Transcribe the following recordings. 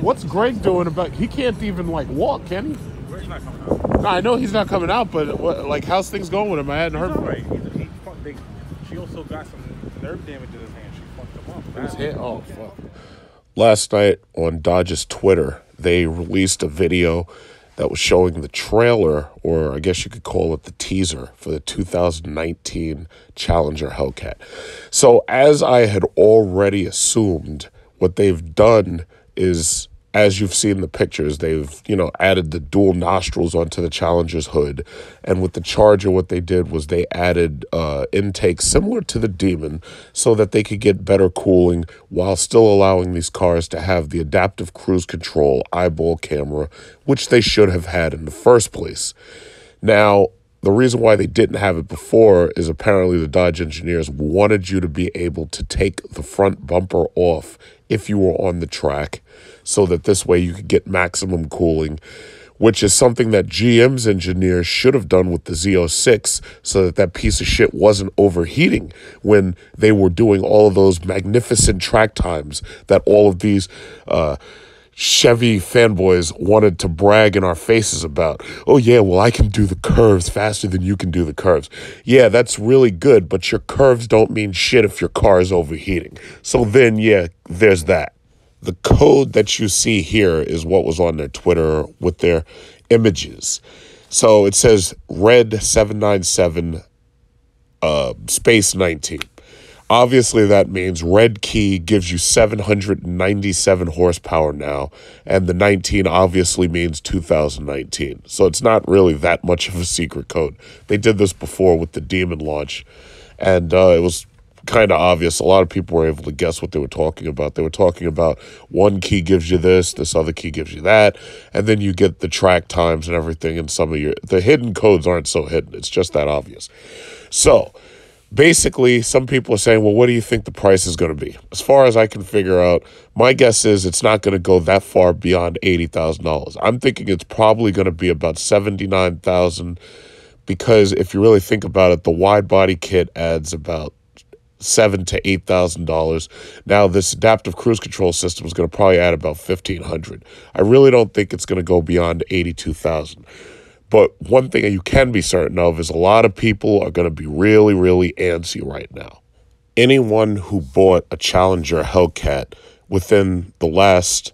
What's Greg doing about? He can't even like walk, can he? Greg's not coming out. No, I know he's not coming out, but like, how's things going with him? I hadn't heard. All right. She also got some nerve damage in his hand. She fucked him up. His hand? Oh fuck. Last night on Dodge's Twitter, they released a video that was showing the trailer, or I guess you could call it the teaser, for the 2019 Challenger Hellcat. So as I had already assumed, what they've done is, as you've seen the pictures, they've, added the dual nostrils onto the Challenger's hood. And with the Charger, what they did was they added intake similar to the Demon so that they could get better cooling while still allowing these cars to have the adaptive cruise control eyeball camera, which they should have had in the first place. Now, the reason why they didn't have it before is apparently the Dodge engineers wanted you to be able to take the front bumper off if you were on the track, so that this way you could get maximum cooling, which is something that GM's engineers should have done with the Z06, so that that piece of shit wasn't overheating when they were doing all of those magnificent track times that all of these Chevy fanboys wanted to brag in our faces about. Oh yeah, well, I can do the curves faster than you can do the curves. Yeah, that's really good, but your curves don't mean shit if your car is overheating. So then, yeah, there's that. The code that you see here is what was on their Twitter with their images. So it says red 797 space 19. Obviously, that means red key gives you 797 horsepower now, and the 19 obviously means 2019. So it's not really that much of a secret code. They did this before with the Demon launch, and it was kind of obvious. A lot of people were able to guess what they were talking about. They were talking about one key gives you this other key gives you that, and then you get the track times and everything, and the hidden codes aren't so hidden. It's just that obvious. So basically, some people are saying, well, what do you think the price is going to be? As far as I can figure out, my guess is it's not going to go that far beyond $80,000. I'm thinking it's probably going to be about $79,000, because if you really think about it, the wide body kit adds about $7,000 to $8,000. Now, this adaptive cruise control system is going to probably add about $1,500. I really don't think it's going to go beyond $82,000. But one thing you can be certain of is a lot of people are going to be really, really antsy right now. Anyone who bought a Challenger Hellcat within the last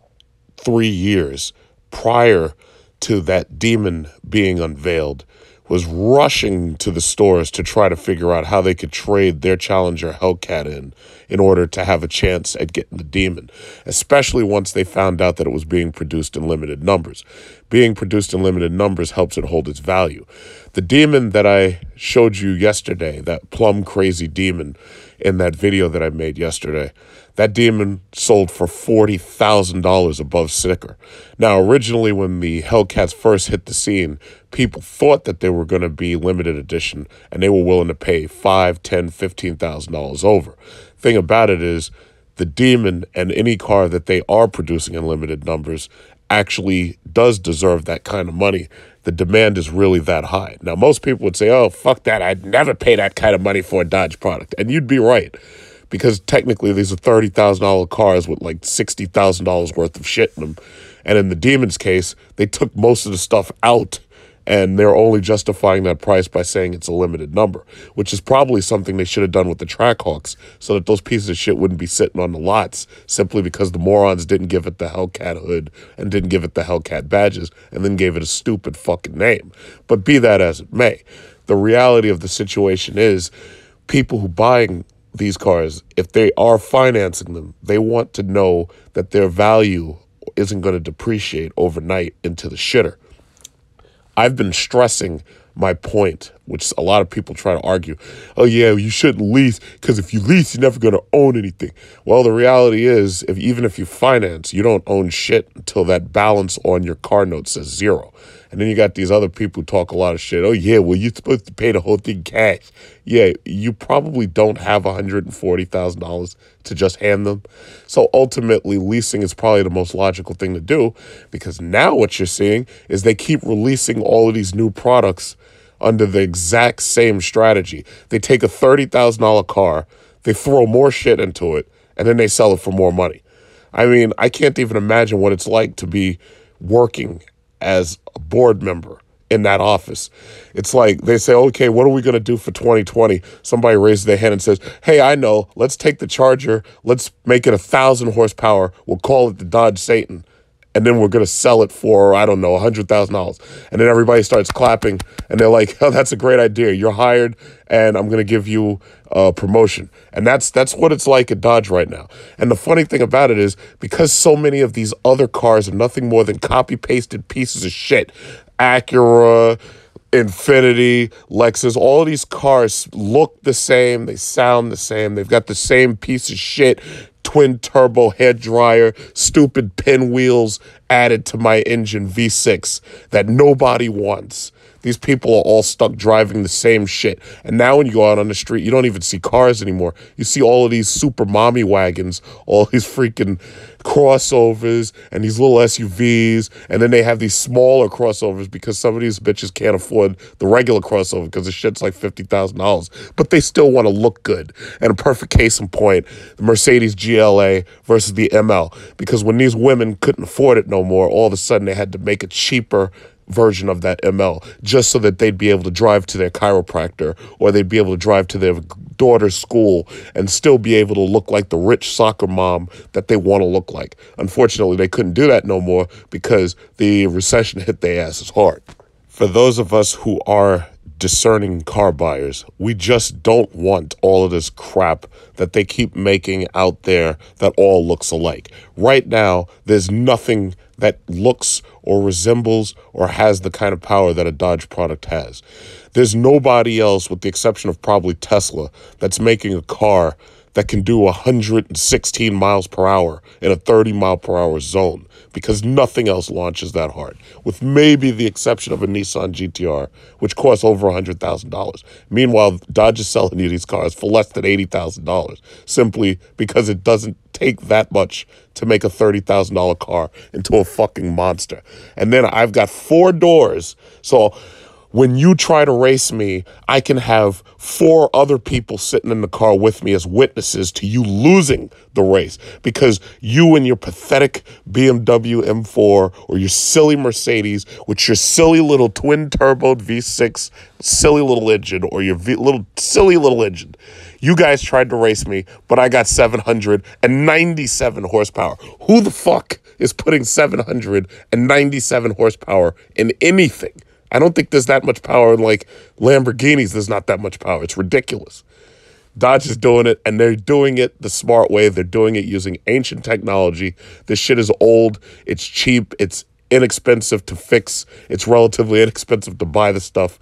3 years prior to that Demon being unveiled was rushing to the stores to try to figure out how they could trade their Challenger Hellcat in order to have a chance at getting the Demon, especially once they found out that it was being produced in limited numbers. Being produced in limited numbers helps it hold its value. The Demon that I showed you yesterday, that plum crazy Demon in that video that I made yesterday, that Demon sold for $40,000 above sticker. Now, originally when the Hellcats first hit the scene, people thought that they were going to be limited edition, and they were willing to pay $5,000, $10,000, $15,000 over. Thing about it is, the Demon and any car that they are producing in limited numbers actually does deserve that kind of money. The demand is really that high. Now, most people would say, oh, fuck that, I'd never pay that kind of money for a Dodge product. And you'd be right, because technically these are $30,000 cars with like $60,000 worth of shit in them. And in the Demon's case, they took most of the stuff out, and they're only justifying that price by saying it's a limited number, which is probably something they should have done with the Trackhawks, so that those pieces of shit wouldn't be sitting on the lots simply because the morons didn't give it the Hellcat hood and didn't give it the Hellcat badges and then gave it a stupid fucking name. But be that as it may, the reality of the situation is people who buying these cars, if they are financing them, they want to know that their value isn't going to depreciate overnight into the shitter. I've been stressing my point, which a lot of people try to argue. Oh, yeah, you shouldn't lease, because if you lease, you're never going to own anything. Well, the reality is, even if you finance, you don't own shit until that balance on your car note says zero. And then you got these other people who talk a lot of shit. Oh, yeah, well, you're supposed to pay the whole thing cash. Yeah, you probably don't have $140,000 to just hand them. So ultimately, leasing is probably the most logical thing to do, because now what you're seeing is they keep releasing all of these new products under the exact same strategy. They take a $30,000 car, they throw more shit into it, and then they sell it for more money. I mean, I can't even imagine what it's like to be working as a board member in that office. It's like they say, okay, what are we going to do for 2020? Somebody raises their hand and says, hey, I know, let's take the Charger, let's make it 1,000 horsepower, we'll call it the Dodge Satan, and then we're going to sell it for, I don't know, $100,000. And then everybody starts clapping, and they're like, oh, that's a great idea. You're hired, and I'm going to give you a promotion. And that's what it's like at Dodge right now. And the funny thing about it is, because so many of these other cars are nothing more than copy-pasted pieces of shit, Acura, Infiniti, Lexus, all of these cars look the same, they sound the same, they've got the same piece of shit, twin turbo hair dryer, stupid pinwheels added to my engine V6 that nobody wants. These people are all stuck driving the same shit. And now when you go out on the street, you don't even see cars anymore. You see all of these super mommy wagons, all these freaking crossovers and these little SUVs. And then they have these smaller crossovers because some of these bitches can't afford the regular crossover because the shit's like $50,000. But they still want to look good. And a perfect case in point, the Mercedes GLA versus the ML. Because when these women couldn't afford it no more, all of a sudden they had to make a cheaper version of that ML just so that they'd be able to drive to their chiropractor or they'd be able to drive to their daughter's school and still be able to look like the rich soccer mom that they want to look like. Unfortunately, they couldn't do that no more because the recession hit their asses hard. For those of us who are discerning car buyers, we just don't want all of this crap that they keep making out there that all looks alike. Right now, there's nothing that looks or resembles or has the kind of power that a Dodge product has. There's nobody else, with the exception of probably Tesla, that's making a car that can do 116 miles per hour in a 30 mile per hour zone, because nothing else launches that hard, with maybe the exception of a Nissan GTR, which costs over $100,000. Meanwhile, Dodge is selling you these cars for less than $80,000, simply because it doesn't take that much to make a $30,000 car into a fucking monster. And then I've got 4 doors, so when you try to race me, I can have 4 other people sitting in the car with me as witnesses to you losing the race, because you and your pathetic BMW M4 or your silly Mercedes with your silly little twin-turboed V6 silly little engine, or your silly little engine, you guys tried to race me, but I got 797 horsepower. Who the fuck is putting 797 horsepower in anything? I don't think there's that much power in, like, Lamborghinis. There's not that much power. It's ridiculous. Dodge is doing it, and they're doing it the smart way. They're doing it using ancient technology. This shit is old. It's cheap. It's inexpensive to fix. It's relatively inexpensive to buy the stuff.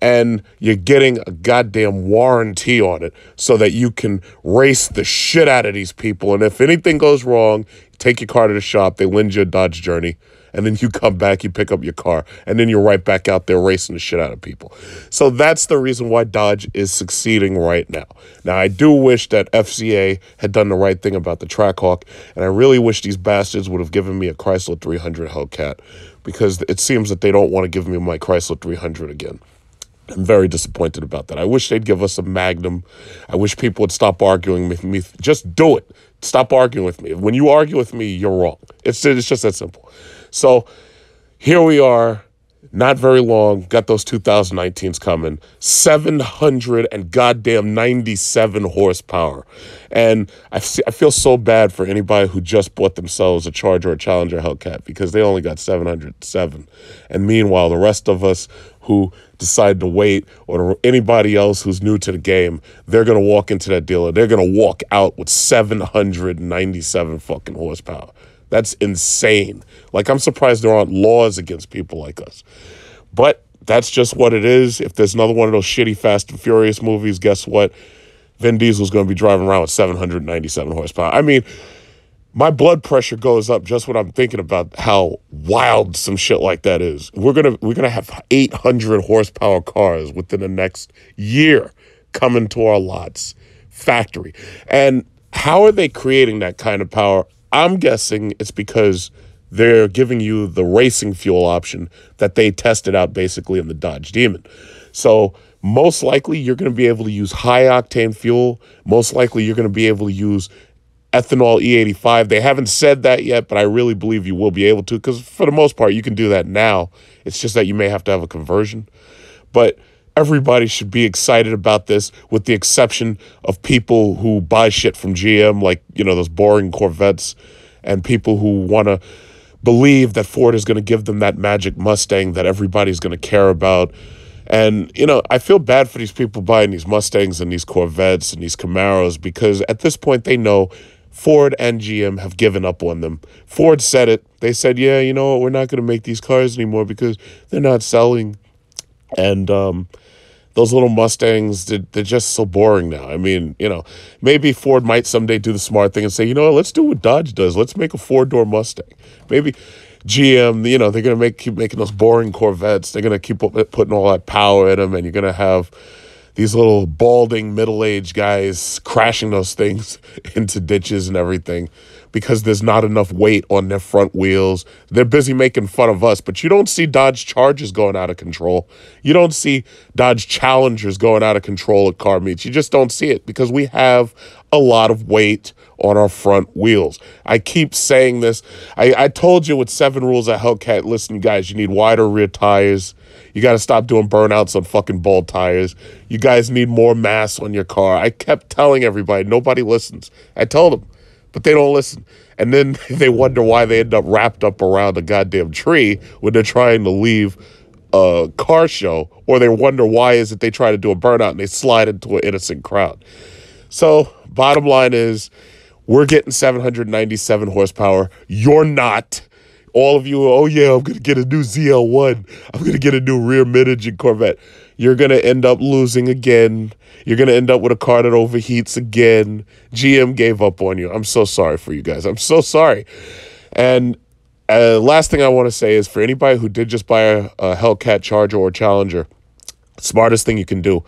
And you're getting a goddamn warranty on it so that you can race the shit out of these people. And if anything goes wrong, take your car to the shop. They lend you a Dodge Journey. And then you come back, you pick up your car, and then you're right back out there racing the shit out of people. So that's the reason why Dodge is succeeding right now. Now, I do wish that FCA had done the right thing about the Trackhawk, and I really wish these bastards would have given me a Chrysler 300 Hellcat, because it seems that they don't want to give me my Chrysler 300 again. I'm very disappointed about that. I wish they'd give us a Magnum. I wish people would stop arguing with me. Just do it. Stop arguing with me. When you argue with me, you're wrong. It's just that simple. So here we are, not very long, got those 2019s coming, 700 and goddamn 97 horsepower. And I feel so bad for anybody who just bought themselves a Charger or Challenger Hellcat, because they only got 707. And meanwhile, the rest of us who decide to wait, or anybody else who's new to the game, they're going to walk into that dealer, they're going to walk out with 797 fucking horsepower. That's insane. Like, I'm surprised there aren't laws against people like us. But that's just what it is. If there's another one of those shitty Fast and Furious movies, guess what? Vin Diesel's going to be driving around with 797 horsepower. I mean, my blood pressure goes up just when I'm thinking about how wild some shit like that is. We're gonna have 800 horsepower cars within the next year coming to our lots, factory. And how are they creating that kind of power? I'm guessing it's because they're giving you the racing fuel option that they tested out basically in the Dodge Demon. So most likely you're going to be able to use high octane fuel. Most likely you're going to be able to use ethanol E85. They haven't said that yet, but I really believe you will be able to, because for the most part, you can do that now. It's just that you may have to have a conversion. But everybody should be excited about this, with the exception of people who buy shit from GM, like, you know, those boring Corvettes, and people who want to believe that Ford is going to give them that magic Mustang that everybody's going to care about. And, you know, I feel bad for these people buying these Mustangs and these Corvettes and these Camaros, because at this point they know Ford and GM have given up on them. Ford said it. They said, yeah, you know what, we're not going to make these cars anymore because they're not selling. And those little Mustangs, they're just so boring now. I mean, you know, maybe Ford might someday do the smart thing and say, you know what, let's do what Dodge does. Let's make a four-door Mustang. Maybe GM, you know, they're going to keep making those boring Corvettes. They're going to keep putting all that power in them, and you're going to have these little balding middle-aged guys crashing those things into ditches and everything because there's not enough weight on their front wheels. They're busy making fun of us, but you don't see Dodge Chargers going out of control. You don't see Dodge Challengers going out of control at car meets. You just don't see it because we have a lot of weight on our front wheels. I keep saying this. I told you with 7 rules at Hellcat, listen, guys, you need wider rear tires. You got to stop doing burnouts on fucking bald tires. You guys need more mass on your car. I kept telling everybody. Nobody listens. I told them, but they don't listen. And then they wonder why they end up wrapped up around a goddamn tree when they're trying to leave a car show, or they wonder why is it they try to do a burnout and they slide into an innocent crowd. So bottom line is, we're getting 797 horsepower. You're not. All of you, oh yeah, I'm going to get a new ZL1. I'm going to get a new rear mid-engine Corvette. You're going to end up losing again. You're going to end up with a car that overheats again. GM gave up on you. I'm so sorry for you guys. I'm so sorry. And last thing I want to say is, for anybody who did just buy a Hellcat Charger or Challenger, smartest thing you can do,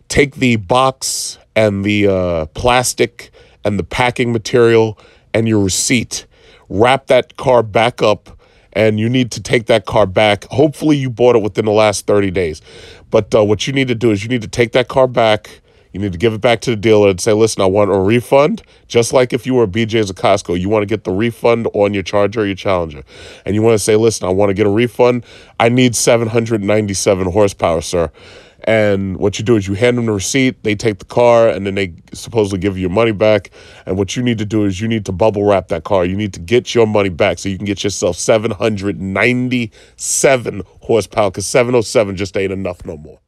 take the box and the plastic and the packing material and your receipt, wrap that car back up, and you need to take that car back. Hopefully you bought it within the last 30 days. But what you need to do is you need to take that car back. You need to give it back to the dealer and say, listen, I want a refund. Just like if you were a BJ's or Costco, you want to get the refund on your Charger or your Challenger. And you want to say, listen, I want to get a refund. I need 797 horsepower, sir. And what you do is you hand them the receipt, they take the car, and then they supposedly give you your money back. And what you need to do is you need to bubble wrap that car. You need to get your money back so you can get yourself 797 horsepower, because 707 just ain't enough no more.